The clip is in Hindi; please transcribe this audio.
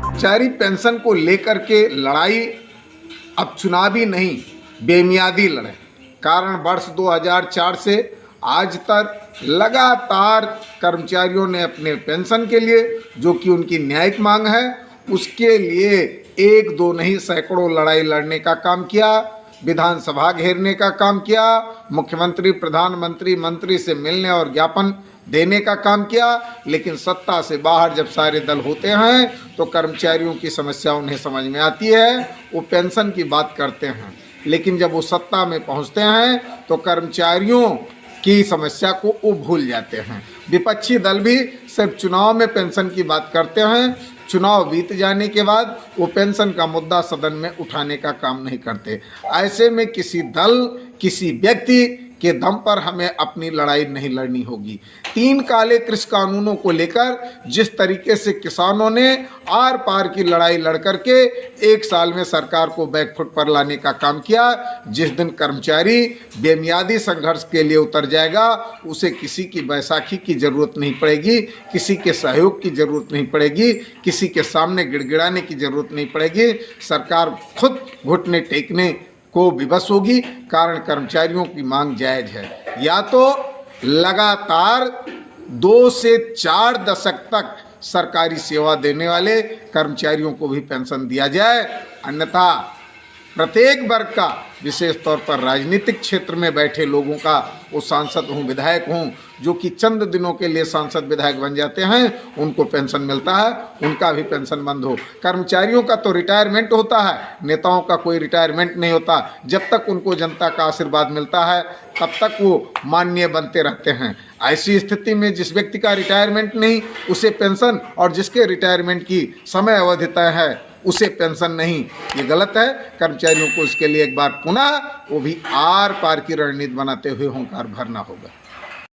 कर्मचारी पेंशन को लेकर के लड़ाई अब चुनावी नहीं, बेमियादी लड़े। कारण वर्ष 2004 से आज तक लगातार कर्मचारियों ने अपने पेंशन के लिए, जो कि उनकी न्यायिक मांग है, उसके लिए एक दो नहीं सैकड़ों लड़ाई लड़ने का काम किया, विधानसभा घेरने का काम किया, मुख्यमंत्री, प्रधानमंत्री, मंत्री से मिलने और ज्ञापन देने का काम किया। लेकिन सत्ता से बाहर जब सारे दल होते हैं तो कर्मचारियों की समस्या उन्हें समझ में आती है, वो पेंशन की बात करते हैं। लेकिन जब वो सत्ता में पहुंचते हैं तो कर्मचारियों की समस्या को वो भूल जाते हैं। विपक्षी दल भी सिर्फ चुनाव में पेंशन की बात करते हैं, चुनाव बीत जाने के बाद वो पेंशन का मुद्दा सदन में उठाने का काम नहीं करते। ऐसे में किसी दल, किसी व्यक्ति के दम पर हमें अपनी लड़ाई नहीं लड़नी होगी। 3 काले कृषि कानूनों को लेकर जिस तरीके से किसानों ने आर पार की लड़ाई लड़ करके 1 साल में सरकार को बैकफुट पर लाने का काम किया, जिस दिन कर्मचारी बेमियादी संघर्ष के लिए उतर जाएगा, उसे किसी की बैसाखी की ज़रूरत नहीं पड़ेगी, किसी के सहयोग की ज़रूरत नहीं पड़ेगी, किसी के सामने गिड़गिड़ाने की ज़रूरत नहीं पड़ेगी। सरकार खुद घुटने टेकने को विवश होगी। कारण कर्मचारियों की मांग जायज़ है, या तो लगातार 2 से 4 दशक तक सरकारी सेवा देने वाले कर्मचारियों को भी पेंशन दिया जाए, अन्यथा प्रत्येक वर्ग का, विशेष तौर पर राजनीतिक क्षेत्र में बैठे लोगों का, वो सांसद हूँ, विधायक हूँ, जो कि चंद दिनों के लिए सांसद विधायक बन जाते हैं, उनको पेंशन मिलता है, उनका भी पेंशन बंद हो। कर्मचारियों का तो रिटायरमेंट होता है, नेताओं का कोई रिटायरमेंट नहीं होता। जब तक उनको जनता का आशीर्वाद मिलता है तब तक वो माननीय बनते रहते हैं। ऐसी स्थिति में जिस व्यक्ति का रिटायरमेंट नहीं, उसे पेंशन, और जिसके रिटायरमेंट की समय अवधि तय है उसे पेंशन नहीं, ये गलत है। कर्मचारियों को इसके लिए एक बार पुनः वो भी आर पार की रणनीति बनाते हुए हुंकार भरना होगा।